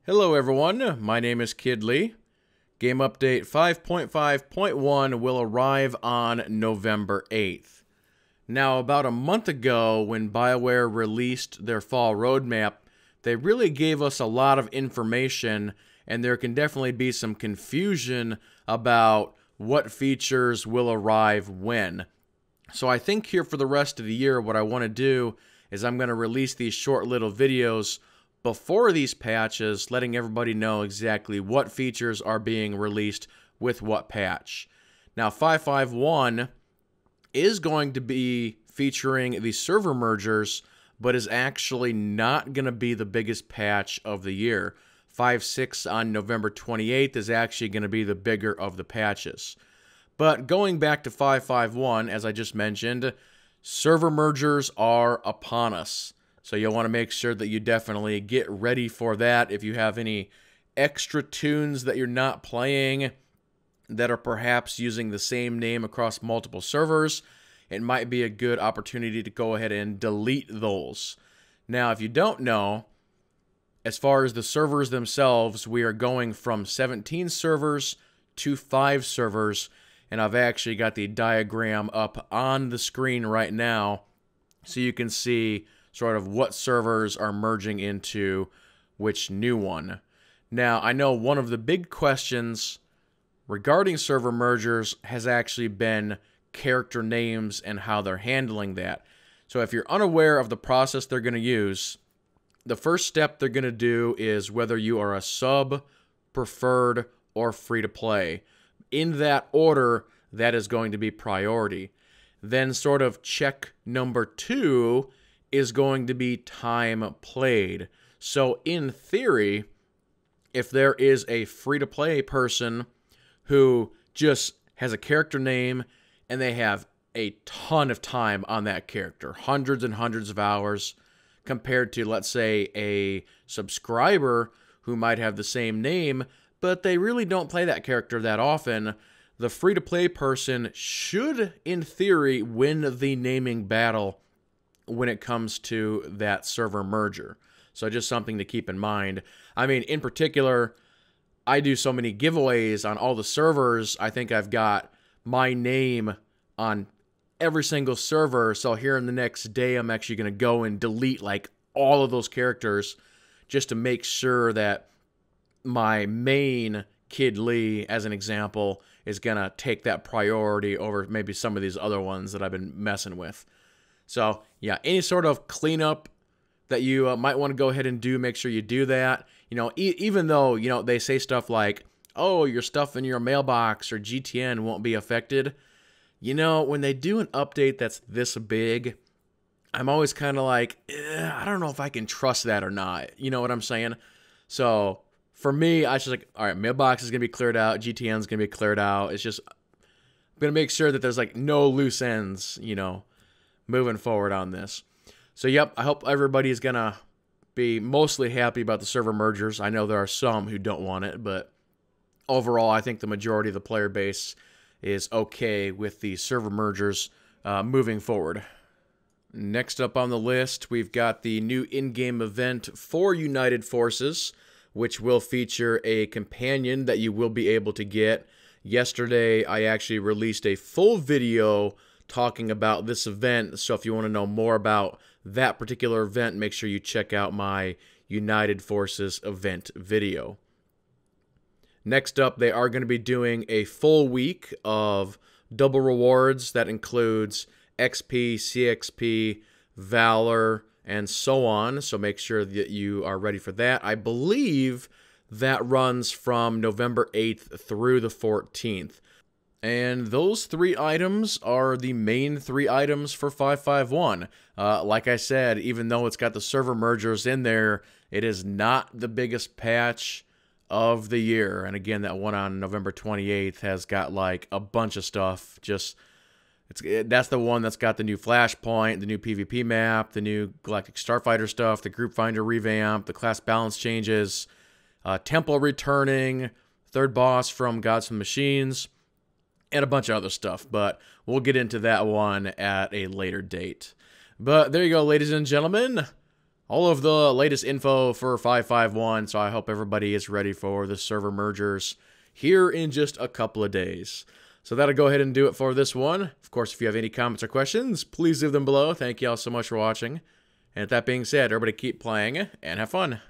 Hello everyone, my name is Kid Lee. Game Update 5.5.1 will arrive on November 8th. Now, about a month ago, when BioWare released their fall roadmap, they really gave us a lot of information, and there can definitely be some confusion about what features will arrive when. So I think here for the rest of the year, what I want to do is I'm going to release these short little videos before these patches, letting everybody know exactly what features are being released with what patch. Now, 5.5.1 is going to be featuring the server mergers, but is actually not going to be the biggest patch of the year. 5.6 on November 28th is actually going to be the bigger of the patches. But going back to 5.5.1, as I just mentioned, server mergers are upon us. So you'll want to make sure that you definitely get ready for that. If you have any extra tunes that you're not playing that are perhaps using the same name across multiple servers, it might be a good opportunity to go ahead and delete those. Now, if you don't know, as far as the servers themselves, we are going from 17 servers to 5 servers, and I've actually got the diagram up on the screen right now so you can see sort of what servers are merging into which new one. Now, I know one of the big questions regarding server mergers has actually been character names and how they're handling that. So if you're unaware of the process they're going to use, the first step they're going to do is whether you are a sub, preferred, or free-to-play. In that order, that is going to be priority. Then sort of check number 2 is going to be time played. So in theory, if there is a free-to-play person who just has a character name and they have a ton of time on that character, hundreds and hundreds of hours, compared to, let's say, a subscriber who might have the same name, but they really don't play that character that often, the free-to-play person should, in theory, win the naming battle when it comes to that server merger. So just something to keep in mind. I mean, in particular, I do so many giveaways on all the servers. I think I've got my name on every single server. So here in the next day, I'm actually going to go and delete like all of those characters just to make sure that my main Kid Lee, as an example, is going to take that priority over maybe some of these other ones that I've been messing with. So, yeah, any sort of cleanup that you might want to go ahead and do, make sure you do that. You know, even though, you know, they say stuff like, oh, your stuff in your mailbox or GTN won't be affected. You know, when they do an update that's this big, I'm always kind of like, I don't know if I can trust that or not. You know what I'm saying? So, for me, I just like, all right, mailbox is going to be cleared out. GTN is going to be cleared out. It's just, I'm going to make sure that there's like no loose ends, you know, moving forward on this. So, yep, I hope everybody is going to be mostly happy about the server mergers. I know there are some who don't want it, but overall, I think the majority of the player base is okay with the server mergers moving forward. Next up on the list, we've got the new in-game event for United Forces, which will feature a companion that you will be able to get. Yesterday, I actually released a full video talking about this event, so if you want to know more about that particular event, make sure you check out my United Forces event video. Next up, they are going to be doing a full week of double rewards that includes XP, CXP, Valor, and so on, so make sure that you are ready for that. I believe that runs from November 8th through the 14th. And those 3 items are the main 3 items for 5.5.1. Like I said, even though it's got the server mergers in there, it is not the biggest patch of the year. And again, that one on November 28th has got like a bunch of stuff. That's the one that's got the new Flashpoint, the new PvP map, the new Galactic Starfighter stuff, the Group Finder revamp, the class balance changes, Temple returning, third boss from Gods and Machines, and a bunch of other stuff, but we'll get into that one at a later date. But there you go, ladies and gentlemen. all of the latest info for 551, so I hope everybody is ready for the server mergers here in just a couple of days. So that'll go ahead and do it for this one. Of course, if you have any comments or questions, please leave them below. Thank you all so much for watching. And with that being said, everybody keep playing and have fun.